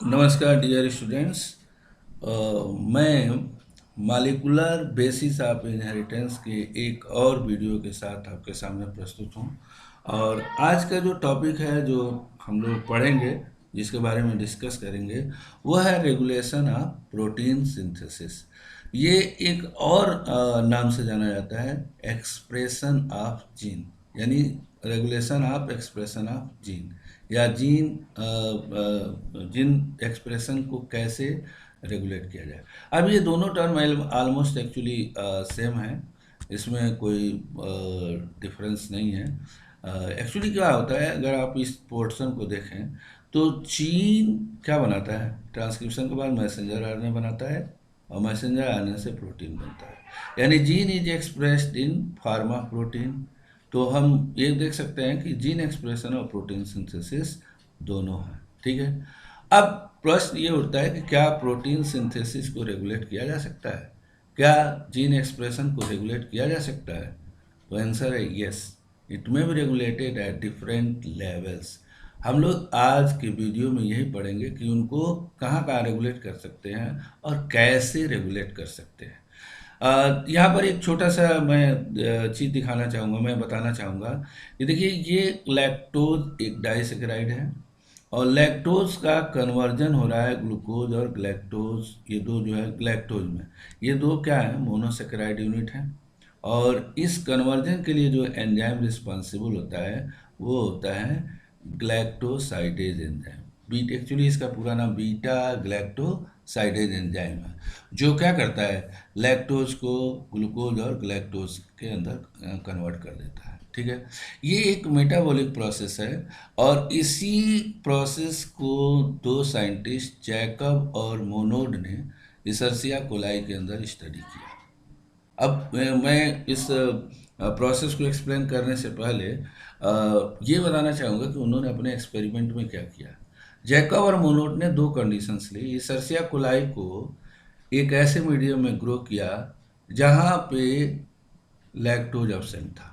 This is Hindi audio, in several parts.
नमस्कार डियर स्टूडेंट्स। मैं मालिकुलर बेसिस ऑफ इनहेरिटेंस के एक और वीडियो के साथ आपके सामने प्रस्तुत हूँ। और आज का जो टॉपिक है जो हम लोग पढ़ेंगे, जिसके बारे में डिस्कस करेंगे, वह है रेगुलेशन ऑफ प्रोटीन सिंथेसिस। ये एक और नाम से जाना जाता है एक्सप्रेशन ऑफ जीन, यानी regulation of expression of gene, या जीन एक्सप्रेशन को कैसे रेगुलेट किया जाए। अब ये दोनों टर्म ऑलमोस्ट एक्चुअली सेम है, इसमें कोई डिफरेंस नहीं है। एक्चुअली क्या होता है, अगर आप इस पोर्शन को देखें तो जीन क्या बनाता है, ट्रांसक्रिप्शन के बाद मैसेंजर आरएनए बनाता है और मैसेंजर आरएनए से प्रोटीन बनता है, यानी gene is expressed in form of protein. तो हम ये देख सकते हैं कि जीन एक्सप्रेशन और प्रोटीन सिंथेसिस दोनों हैं। ठीक है, अब प्रश्न ये उठता है कि क्या प्रोटीन सिंथेसिस को रेगुलेट किया जा सकता है, क्या जीन एक्सप्रेशन को रेगुलेट किया जा सकता है? तो आंसर है yes, it may be regulated at different levels. हम लोग आज के वीडियो में यही पढ़ेंगे कि उनको कहाँ कहाँ रेगुलेट कर सकते हैं और कैसे रेगुलेट कर सकते हैं। यहाँ पर एक छोटा सा मैं चीज़ दिखाना चाहूँगा, मैं बताना चाहूँगा कि देखिए, ये लैक्टोज एक डाइसेकेराइड है और लैक्टोज का कन्वर्जन हो रहा है ग्लूकोज और ग्लैक्टोज, ये दो जो है ग्लैक्टोज में, ये दो क्या है, मोनोसेकेराइड यूनिट हैं। और इस कन्वर्जन के लिए जो एंजाइम रिस्पॉन्सिबल होता है वो होता है ग्लैक्टोसाइडेज एंजाइम। बीट एक्चुअली इसका पूरा नाम बीटा ग्लैक्टोसाइडेज एंजाइम है, जो क्या करता है, लैक्टोज को ग्लूकोज और ग्लैक्टोज के अंदर कन्वर्ट कर देता है। ठीक है, ये एक मेटाबॉलिक प्रोसेस है और इसी प्रोसेस को दो साइंटिस्ट जैकब और मोनोड ने इसर्सिया कोलाई के अंदर स्टडी किया। अब मैं इस प्रोसेस को एक्सप्लेन करने से पहले ये बताना चाहूँगा कि उन्होंने अपने एक्सपेरिमेंट में क्या किया। जैकब और मोनोड ने दो कंडीशंस ली। इसर्सिया कोलाई को एक ऐसे मीडियम में ग्रो किया जहाँ पे लैक्टोज एब्सेंट था,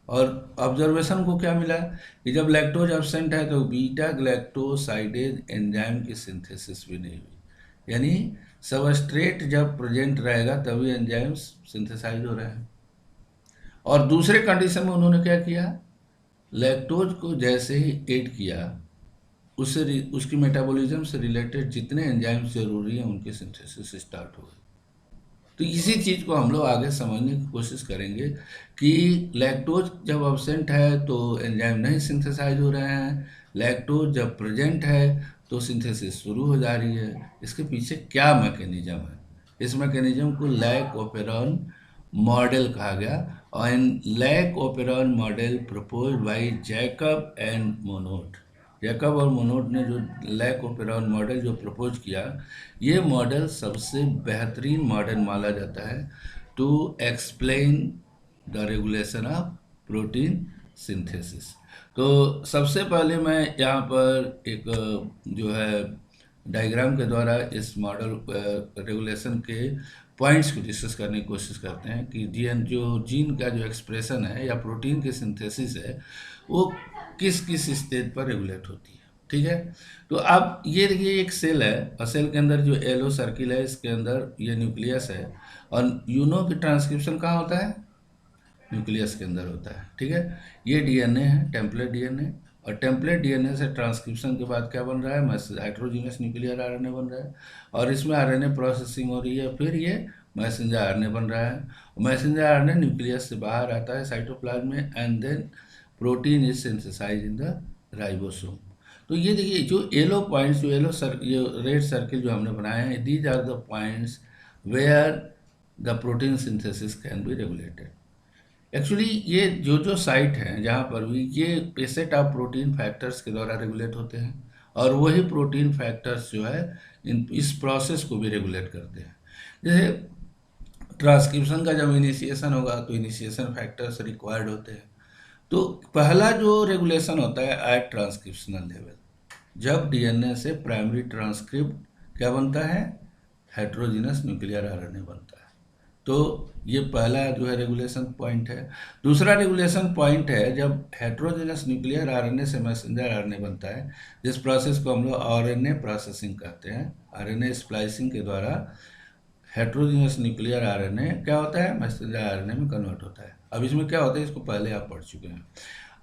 और ऑब्जर्वेशन को क्या मिला कि जब लैक्टोज एब्सेंट है तो बीटा ग्लैक्टोसाइडेज एंजाइम की सिंथेसिस भी नहीं हुई, यानी सबस्ट्रेट जब प्रेजेंट रहेगा तभी एंजाइम्स सिंथेसाइज हो रहे हैं। और दूसरे कंडीशन में उन्होंने क्या किया, लैक्टोज को जैसे ही ऐड किया, उससे उसकी मेटाबॉलिज्म से रिलेटेड जितने एंजाइम्स जरूरी हैं उनकी सिंथेसिस स्टार्ट हो गई। तो इसी चीज़ को हम लोग आगे समझने की कोशिश करेंगे कि लैक्टोज जब अब्सेंट है तो एंजाइम नहीं सिंथेसाइज हो रहे हैं, लैक्टोज जब प्रेजेंट है तो सिंथेसिस शुरू हो जा रही है। इसके पीछे क्या मैकेनिज्म है, इस मैकेनिज्म को लैक ओपेरॉन मॉडल कहा गया, और lac operon model propose by Jacob and Monod. Jacob और मोनोड ने जो लैक ओपेरॉन मॉडल जो प्रपोज किया, ये मॉडल सबसे बेहतरीन मॉडल माना जाता है to explain the regulation of protein synthesis. तो सबसे पहले मैं यहाँ पर एक जो है डायग्राम के द्वारा इस मॉडल रेगुलेशन के पॉइंट्स को डिस्कस करने की कोशिश करते हैं कि जीन का जो एक्सप्रेशन है या प्रोटीन की सिंथेसिस है वो किस किस स्टेज पर रेगुलेट होती है। ठीक है, तो अब ये देखिए, एक सेल है और सेल के अंदर जो येलो सर्किल है, इसके अंदर ये न्यूक्लियस है, और यूनो की ट्रांसक्रिप्शन कहाँ होता है, न्यूक्लियस के अंदर होता है। ठीक है, ये डीएनए है, टेम्पलेट डीएनए, और टेम्पलेट डीएनए से ट्रांसक्रिप्शन के बाद क्या बन रहा है, हाइड्रोजीनस न्यूक्लियर आरएनए बन रहा है, और इसमें आरएनए प्रोसेसिंग हो रही है, फिर ये मैसेंजर आरएनए बन रहा है। मैसेंजर आरएनए न्यूक्लियस से बाहर आता है साइटोप्लाज्म में, and then protein is synthesize in the ribosome. तो ये देखिए, जो येलो पॉइंट्स, जो ये रेड सर्किल जो हमने बनाए हैं, these are the points where the protein synthesis can be regulated. Actually ये जो जो साइट हैं जहाँ पर भी ये सेट ऑफ प्रोटीन फैक्टर्स के द्वारा रेगुलेट होते हैं, और वही प्रोटीन फैक्टर्स जो है इस प्रोसेस को भी रेगुलेट करते हैं। जैसे ट्रांसक्रिप्शन का जब इनिशिएशन होगा तो इनिशिएशन फैक्टर्स रिक्वायर्ड होते हैं। तो पहला जो रेगुलेशन होता है एट ट्रांसक्रिप्शनल लेवल, जब डीएनए से प्राइमरी ट्रांसक्रिप्ट क्या बनता है, हेट्रोजीनस न्यूक्लियर आरएनए बनता है। तो ये पहला जो है रेगुलेशन पॉइंट है। दूसरा रेगुलेशन पॉइंट है जब हेट्रोजेनस न्यूक्लियर आरएनए से मैसेंजर आरएनए बनता है, जिस प्रोसेस को हम लोग आरएनए प्रोसेसिंग कहते हैं। आरएनए स्प्लाइसिंग के द्वारा हेट्रोजेनस न्यूक्लियर आरएनए क्या होता है, मैसेंजर आरएनए में कन्वर्ट होता है। अब इसमें क्या होता है, इसको पहले आप पढ़ चुके हैं।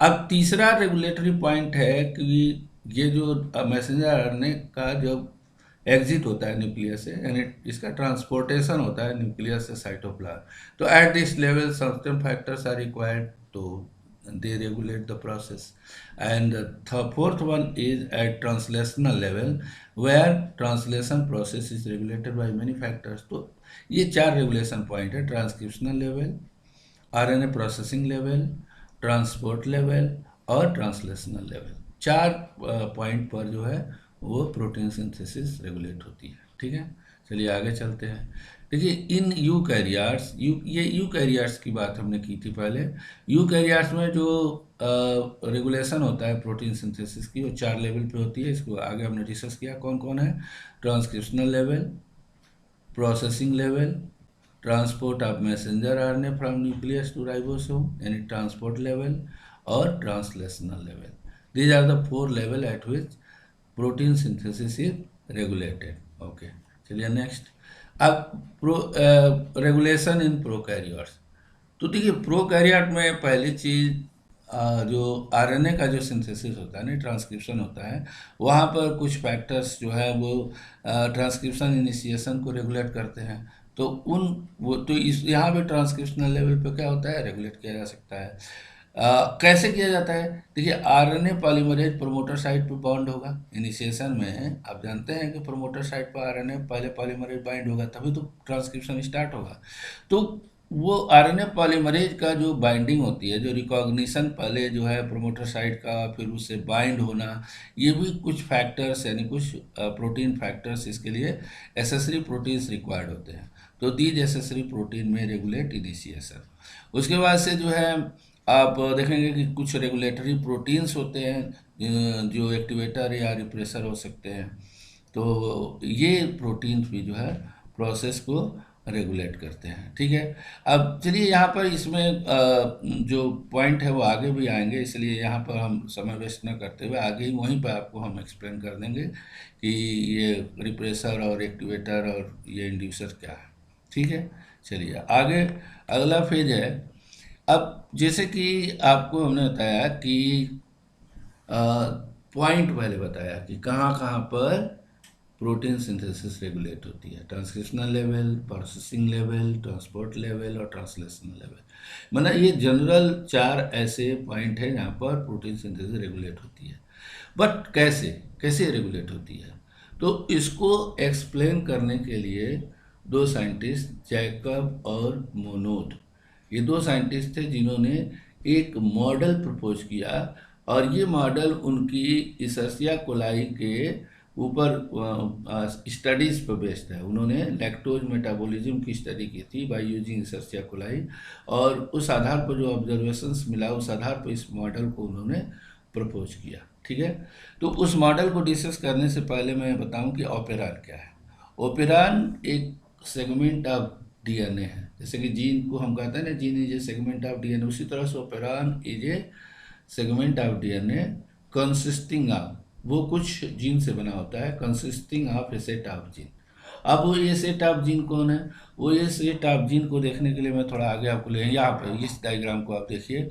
अब तीसरा रेगुलेटरी पॉइंट है कि ये जो मैसेंजर आरएनए का जब एग्जिट होता है न्यूक्लियस से, यानी इसका ट्रांसपोर्टेशन होता है न्यूक्लियस से साइटोप्लाज्म, तो at this level certain factors are required to they regulate the process. And the fourth one is at translational level, where translation process is regulated by many factors. तो ये चार रेगुलेशन पॉइंट है: transcriptional level, RNA processing level, transport level और ट्रांसलेशनल लेवल। चार पॉइंट पर जो है वो प्रोटीन सिंथेसिस रेगुलेट होती है। ठीक है, चलिए आगे चलते हैं। देखिए, इन यूकैरियोट्स, ये यूकैरियोट्स की बात हमने की थी पहले। यूकैरियोट्स में जो रेगुलेशन होता है प्रोटीन सिंथेसिस की, वो चार लेवल पे होती है। इसको आगे हमने डिस्कस किया कौन कौन है: transcriptional level, processing level, transport of messenger RNA from nucleus to ribosome यानी ट्रांसपोर्ट लेवल, और translational level. These are the four level at which protein synthesis is regulated. Okay, चलिए नेक्स्ट। अब रेगुलेशन इन प्रोकैरियोट्स। तो देखिए, प्रोकैरियोट में पहली चीज़ जो आरएनए का जो सिंथेसिस होता है ना, ट्रांसक्रिप्शन होता है, वहाँ पर कुछ फैक्टर्स जो है वो ट्रांसक्रिप्शन इनिशिएशन को रेगुलेट करते हैं। तो इस यहाँ पे ट्रांसक्रिप्शनल लेवल पे क्या होता है, रेगुलेट किया जा सकता है। कैसे किया जाता है? देखिए, आरएनए पॉलीमरेज प्रोमोटर साइट पे बॉन्ड होगा इनिशिएशन में। आप जानते हैं कि प्रोमोटर साइट पर आरएनए पहले पॉलीमरेज बाइंड होगा, तभी तो ट्रांसक्रिप्शन स्टार्ट होगा। तो वो आरएनए पॉलीमरेज का जो बाइंडिंग होती है, जो रिकॉग्निशन पहले जो है प्रोमोटर साइट का, फिर उससे बाइंड होना, ये भी कुछ फैक्टर्स यानी कुछ प्रोटीन फैक्टर्स इसके लिए एसेसरी प्रोटीन्स रिक्वायर्ड होते हैं। तो दीज एसेसरी प्रोटीन में रेगुलेट इनिशिएशन। उसके बाद से जो है आप देखेंगे कि कुछ रेगुलेटरी प्रोटीन्स होते हैं जो एक्टिवेटर या रिप्रेसर हो सकते हैं। तो ये प्रोटीन्स भी जो है प्रोसेस को रेगुलेट करते हैं। ठीक है, अब चलिए यहाँ पर इसमें जो पॉइंट है वो आगे भी आएंगे, इसलिए यहाँ पर हम समय वेस्ट न करते हुए आगे ही वहीं पर आपको हम एक्सप्लेन कर देंगे कि ये रिप्रेसर और एक्टिवेटर और ये इंड्यूसर क्या है। ठीक है, चलिए आगे अगला फेज है। अब जैसे कि आपको हमने बताया कि पॉइंट पहले बताया कि कहाँ कहाँ पर प्रोटीन सिंथेसिस रेगुलेट होती है: transcriptional level, processing level, transport level और ट्रांसलेशनल लेवल। मतलब ये जनरल चार ऐसे पॉइंट हैं जहाँ पर प्रोटीन सिंथेसिस रेगुलेट होती है। बट कैसे कैसे रेगुलेट होती है, तो इसको एक्सप्लेन करने के लिए दो साइंटिस्ट, जैकब और मोनोड, ये दो साइंटिस्ट थे जिन्होंने एक मॉडल प्रपोज किया। और ये मॉडल उनकी इसर्सिया कोलाई के ऊपर स्टडीज़ पर बेस्ड है। उन्होंने लैक्टोज मेटाबॉलिज्म की स्टडी की थी बाय यूजिंग इसर्सिया कोलाई, और उस आधार पर जो ऑब्जर्वेशंस मिला, उस आधार पर इस मॉडल को उन्होंने प्रपोज किया। ठीक है, तो उस मॉडल को डिस्कस करने से पहले मैं बताऊं कि ओपेरान क्या है। ओपेरान एक सेगमेंट ऑफ डीएनए है। जैसे कि जीन को हम कहते हैं ना, gene is A segment of DNA, उसी तरह से operon is A segment of DNA consisting of, वो कुछ जीन से बना होता है, consisting of A set of gene. अब वो ये सेट ऑफ जीन कौन है? वो ये सेट ऑफ जीन को देखने के लिए मैं थोड़ा आगे आपको ले, यहाँ पर इस डायग्राम को आप देखिए,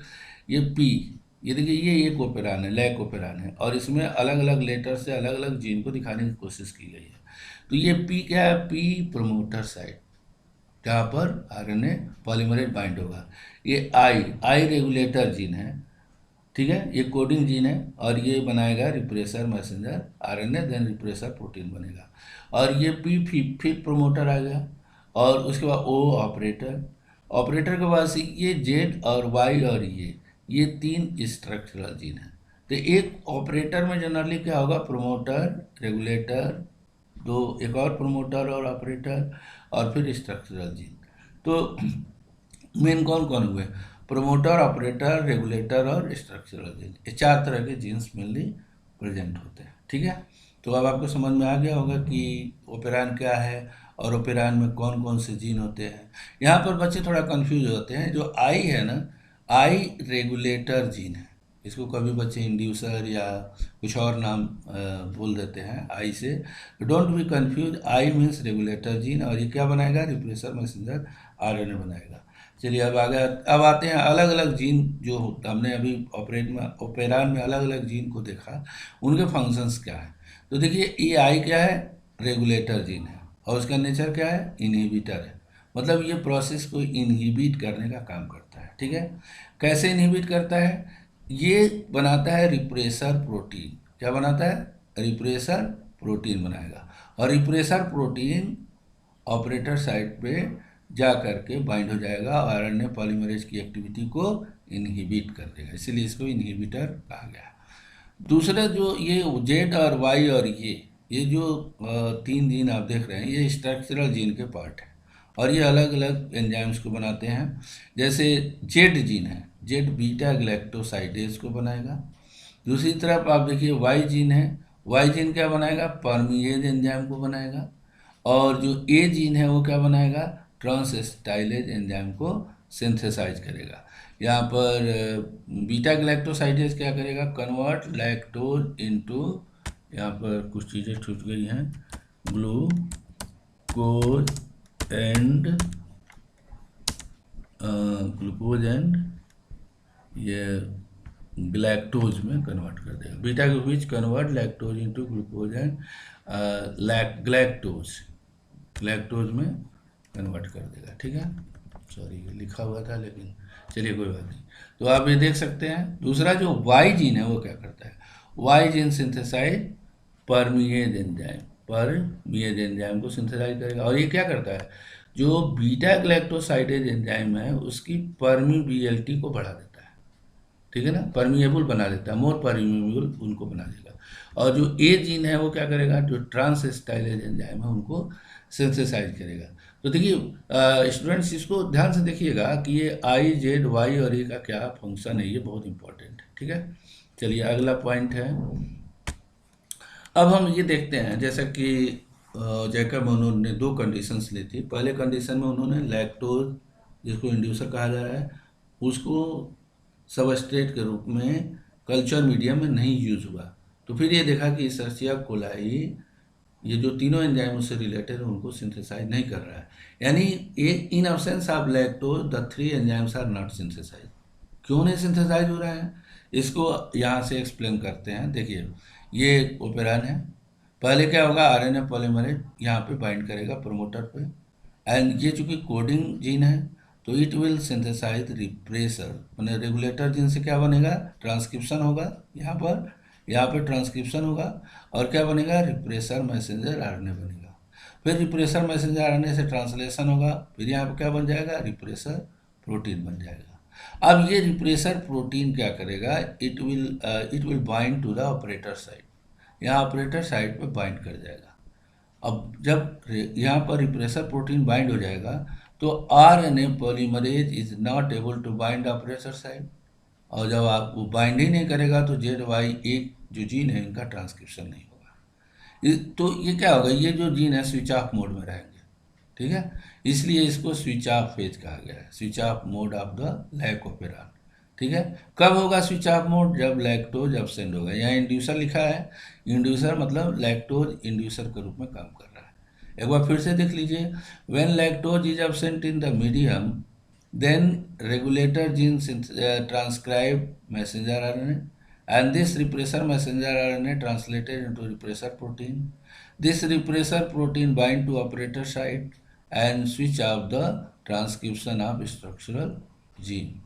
ये पी, ये देखिए ये एक ओपेरान है, लैक ओपेरान है, और इसमें अलग अलग लेटर से अलग अलग जीन को दिखाने की कोशिश की गई है। तो ये पी क्या है? पी प्रोमोटर साइट, जहाँ पर आरएनए पॉलीमरेज बाइंड होगा। ये आई रेगुलेटर जीन है। ठीक है, ये कोडिंग जीन है, और ये बनाएगा repressor messenger RNA, then repressor protein बनेगा। और ये पी फिर प्रोमोटर आ गया, और उसके बाद ओ ऑपरेटर, ऑपरेटर के बाद से ये जेड और वाई और ये तीन स्ट्रक्चरल जीन है। तो एक ऑपरेटर में जनरली क्या होगा? प्रोमोटर, रेगुलेटर, दो एक और प्रोमोटर और ऑपरेटर, और फिर स्ट्रक्चरल जीन। तो मेन कौन कौन हुए? प्रोमोटर, ऑपरेटर, रेगुलेटर और स्ट्रक्चरल जीन। ये चार तरह के जीन्स मेनली प्रेजेंट होते हैं। ठीक है, तो अब आपको समझ में आ गया होगा कि ओपेरान क्या है और ओपेरान में कौन कौन से जीन होते हैं। यहाँ पर बच्चे थोड़ा कंफ्यूज होते हैं। जो आई है ना, आई रेगुलेटर जीन है। इसको कभी बच्चे इंड्यूसर या कुछ और नाम बोल देते हैं आई से। Don't be confuse, I means regulator gene, और ये क्या बनाएगा, रिप्रेसर मैसेंजर आरएनए बनाएगा। चलिए अब आगे अब आते हैं अलग अलग जीन जो हमने अभी ओपेरान में अलग अलग जीन को देखा, उनके फंक्शंस क्या है। तो देखिए ये आई क्या है, रेगुलेटर जीन है, और उसका नेचर क्या है, इनहिबिटर है। मतलब ये प्रोसेस को इनहिबिट करने का काम करता है। ठीक है, कैसे इनहिबिट करता है, ये बनाता है रिप्रेसर प्रोटीन। क्या बनाता है, रिप्रेसर प्रोटीन बनाएगा, और रिप्रेसर प्रोटीन ऑपरेटर साइट पे जा करके बाइंड हो जाएगा और आरएनए पॉलीमरेज की एक्टिविटी को इनहिबिट कर देगा, इसीलिए इसको इनहिबिटर कहा गया। दूसरा जो ये जेड और वाई और ये जो तीन जीन आप देख रहे हैं, ये स्ट्रक्चरल जीन के पार्ट हैं, और ये अलग अलग एंजाइम्स को बनाते हैं। जैसे जेड जीन है, जेड बीटा ग्लैक्टोसाइडेज को बनाएगा। दूसरी तरफ आप देखिए वाई जीन है, वाई जीन क्या बनाएगा, परमिएज एंजाइम को बनाएगा। और जो ए जीन है वो क्या बनाएगा, ट्रांसस्टाइलेज एंजाइम को सिंथेसाइज करेगा। यहाँ पर बीटा ग्लैक्टोसाइडेज क्या करेगा, कन्वर्ट लैक्टोज इनटू, यहाँ पर कुछ चीज़ें छूट गई हैं, ग्लूकोज एंड ये ग्लैक्टोज में कन्वर्ट कर देगा। बीटा के बीच convert lactose into glucose and galactose में कन्वर्ट कर देगा। ठीक है, सॉरी ये लिखा हुआ था लेकिन चलिए कोई बात नहीं। तो आप ये देख सकते हैं। दूसरा जो वाई जीन है वो क्या करता है, y gene synthesize permease enzyme को सिंथेसाइज करेगा, और ये क्या करता है, जो बीटा ग्लैक्टोसाइडेज एंजाइम है उसकी परमिबिलिटी को बढ़ा देता है। ठीक है ना, परमिएबल बना देता है, मोर परमिएबल उनको बना देगा। और जो ए जीन है वो क्या करेगा, जो ट्रांसस्टाइलेज एंजाइम है उनको सिंथेसाइज करेगा। तो देखिए स्टूडेंट्स, इसको ध्यान से देखिएगा कि ये आई जेड वाई और ए का क्या फंक्शन है, ये बहुत इंपॉर्टेंट है। ठीक है, चलिए अगला पॉइंट है। अब हम ये देखते हैं, जैसा कि जैकब उन्होंने दो कंडीशंस ली थी। पहले कंडीशन में उन्होंने लैक्टोज, जिसको इंड्यूसर कहा जा रहा है, उसको सबस्ट्रेट के रूप में कल्चर मीडियम में नहीं यूज हुआ। तो फिर ये देखा कि सर्सिया कोलाई, ये जो तीनों एंजाइम उससे रिलेटेड है, उनको सिंथेसाइज नहीं कर रहा है। यानी in absence of lactose the three enzymes are not synthesize. क्यों नहीं सिंथेसाइज हो रहा है, इसको यहाँ से एक्सप्लेन करते हैं। देखिए ये ओपेरान है, पहले क्या होगा, आरएनए पॉलीमरेज यहाँ पे बाइंड करेगा प्रमोटर पे, एंड ये चूंकि कोडिंग जीन है तो इट विल सिंथेसाइज रिप्रेसर, मैंने रेगुलेटर जीन से क्या बनेगा, ट्रांसक्रिप्शन होगा। यहाँ पर ट्रांसक्रिप्शन होगा, और क्या बनेगा, रिप्रेसर मैसेंजर आरएनए बनेगा। फिर रिप्रेसर मैसेंजर आरएनए से ट्रांसलेशन होगा, फिर यहाँ पर क्या बन जाएगा, रिप्रेसर प्रोटीन बन जाएगा। अब ये रिप्रेसर प्रोटीन क्या करेगा, it will bind to the operator site, यहाँ ऑपरेटर साइट पे बाइंड कर जाएगा। अब जब यहाँ पर रिप्रेसर प्रोटीन बाइंड हो जाएगा तो RNA polymerase is not able to bind operator site, और जब आप वो बाइंड ही नहीं करेगा तो जेड वाई एक जो जीन है इनका ट्रांसक्रिप्शन नहीं होगा। तो ये क्या होगा, ये जो जीन है स्विच ऑफ मोड में रहेंगे। ठीक है, इसलिए इसको स्विच ऑफ फेज कहा गया है, switch off mode of the lac operon. ठीक है, कब होगा स्विच ऑफ मोड, जब लैक्टोज एब्सेंट होगा। यहाँ इंड्यूसर लिखा है, इंड्यूसर मतलब लैक्टोज इंड्यूसर के रूप में काम कर रहा है। एक बार फिर से देख लीजिए, when lactose is absent in the medium then regulator genes transcribe messenger RNA, and this repressor messenger RNA translated into repressor protein. This repressor protein bind to operator site and switch off the transcription of structural gene.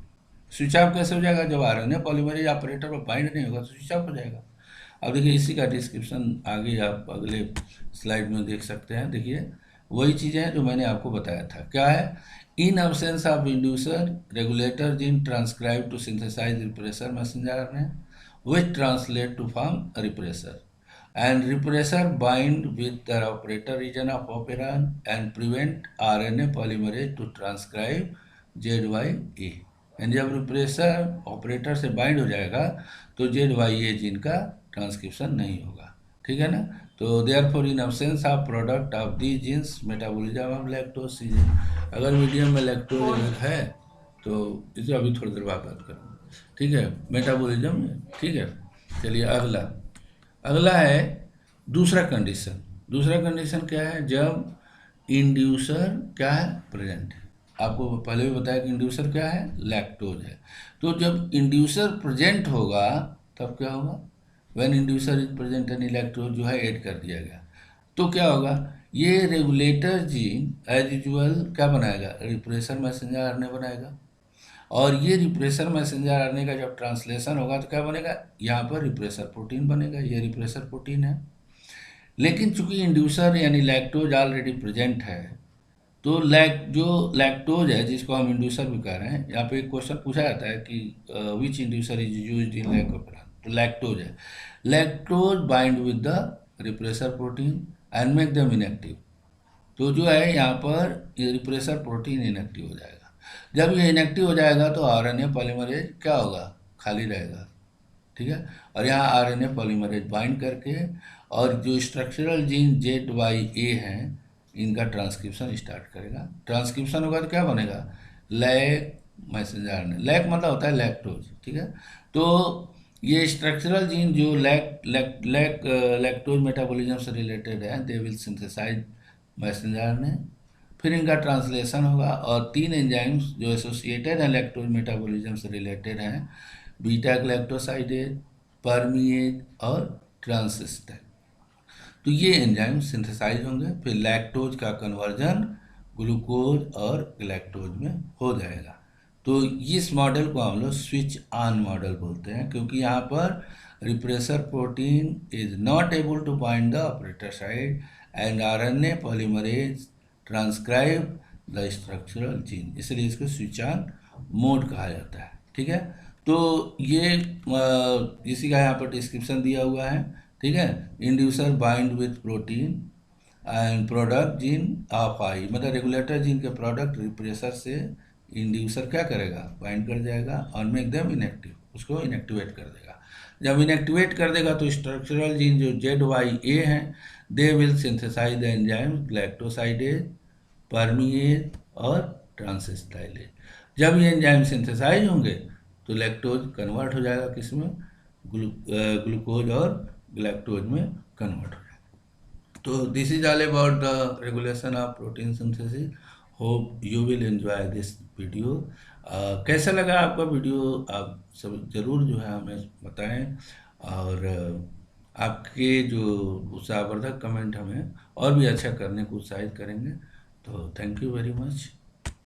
Switch off कैसे हो जाएगा, जब आरएनए पॉलीमरेज ऑपरेटर पर बाइंड नहीं होगा तो स्विच ऑफ हो जाएगा। अब देखिए इसी का डिस्क्रिप्शन आगे आप अगले स्लाइड में देख सकते हैं। देखिए वही चीज़ें हैं जो मैंने आपको बताया था। क्या है, in absence of inducer, regulator gene transcribe to synthesize repressor messenger RNA, which translate to form a repressor, and repressor bind with the operator region of operon and prevent RNA polymerase to transcribe ZYA। And जब रिप्रेसर ऑपरेटर से बाइंड हो जाएगा तो ZYA जीन का ट्रांसक्रिप्शन नहीं होगा। ठीक है ना। तो therefore in absence of product of the genes metabolism of lactose cease, अगर मीडियम में लैक्टोज अगर है तो इसे अभी थोड़ी देर बाद बात करूँगा, ठीक है, मेटाबॉलिज्म में, ठीक है। चलिए अगला, अगला है दूसरा कंडीशन। दूसरा कंडीशन क्या है, जब इंड्यूसर क्या है, प्रेजेंट है। आपको पहले भी बताया कि इंड्यूसर क्या है, लैक्टोज है। तो जब इंड्यूसर प्रेजेंट होगा तब क्या होगा, when inducer is present any lactose जो है ऐड कर दिया गया, तो क्या होगा, ये रेगुलेटर जीन एज यूजुअल क्या बनाएगा, रिप्रेसर मैसेंजर आरएनए बनाएगा। और ये रिप्रेसर मैसेंजर आरएनए का जब ट्रांसलेशन होगा तो क्या बनेगा, यहाँ पर रिप्रेसर प्रोटीन बनेगा, ये रिप्रेसर प्रोटीन है। लेकिन चूंकि इंड्यूसर यानी लैक्टोज ऑलरेडी प्रेजेंट है, तो जो लैक्टोज है जिसको हम इंड्यूसर भी कह रहे हैं, यहाँ पे एक क्वेश्चन पूछा जाता है कि विच इंड्यूसर इज यूज्ड इन लैकोपेरान, तो लैक्टोज है। Lactose bind with the repressor protein and make them inactive. तो जो है यहाँ पर ये रिप्रेसर प्रोटीन इनएक्टिव हो जाएगा। जब ये इनएक्टिव हो जाएगा तो आरएनए पॉलीमरेज क्या होगा, खाली रहेगा, ठीक है। और यहाँ आरएनए पॉलीमरेज बाइंड करके और जो स्ट्रक्चरल जीन ZYA हैं इनका ट्रांसक्रिप्शन स्टार्ट करेगा। ट्रांसक्रिप्शन होगा तो क्या बनेगा, लैक मैसेंजर आरएनए। लैक मतलब होता है लैक्टोज, ठीक है। तो ये स्ट्रक्चरल जीन जो लैक्टोज मेटाबॉलिज्म से रिलेटेड है, they will synthesize messenger RNA. फिर इनका ट्रांसलेशन होगा और 3 एंजाइम्स जो एसोसिएटेड हैं लैक्टोज मेटाबॉलिज्म से रिलेटेड हैं, बीटा ग्लैक्टोसाइडेज, परमिएज और ट्रांसिस्टाइल, तो ये एंजाइम सिंथेसाइज होंगे। फिर लैक्टोज का कन्वर्जन ग्लूकोज और ग्लैक्टोज में हो जाएगा। तो इस मॉडल को हम लोग स्विच ऑन मॉडल बोलते हैं, क्योंकि यहाँ पर repressor protein is not able to bind the operator side and RNA polymerase transcribe the structural gene, इसलिए इसको स्विच ऑन मोड कहा जाता है, ठीक है। तो ये इसी का यहाँ पर डिस्क्रिप्शन दिया हुआ है, ठीक है। Inducer bind with protein and product gene of I, मतलब रेगुलेटर जीन के प्रोडक्ट रिप्रेसर से इंड्यूसर क्या करेगा, बाइंड कर जाएगा और मेक देम इनएक्टिव, उसको इनएक्टिवेट कर देगा। जब इनएक्टिवेट कर देगा तो स्ट्रक्चरल जीन जो ZYA हैं, दे will synthesise the enzyme galactosidase, परमिएज और ट्रांसिस्टाइलेज। जब ये एंजाइम सिंथेसाइज होंगे तो लैक्टोज कन्वर्ट हो जाएगा किसमें, ग्लूकोज और ग्लैक्टोज में कन्वर्ट हो जाएगा। तो this is all about the regulation of protein synthesis. Hope you will enjoy this video. कैसा लगा आपका वीडियो, आप सब जरूर जो है हमें बताएं, और आपके जो उत्साहवर्धक कमेंट हमें और भी अच्छा करने को उत्साहित करेंगे। तो थैंक यू वेरी मच।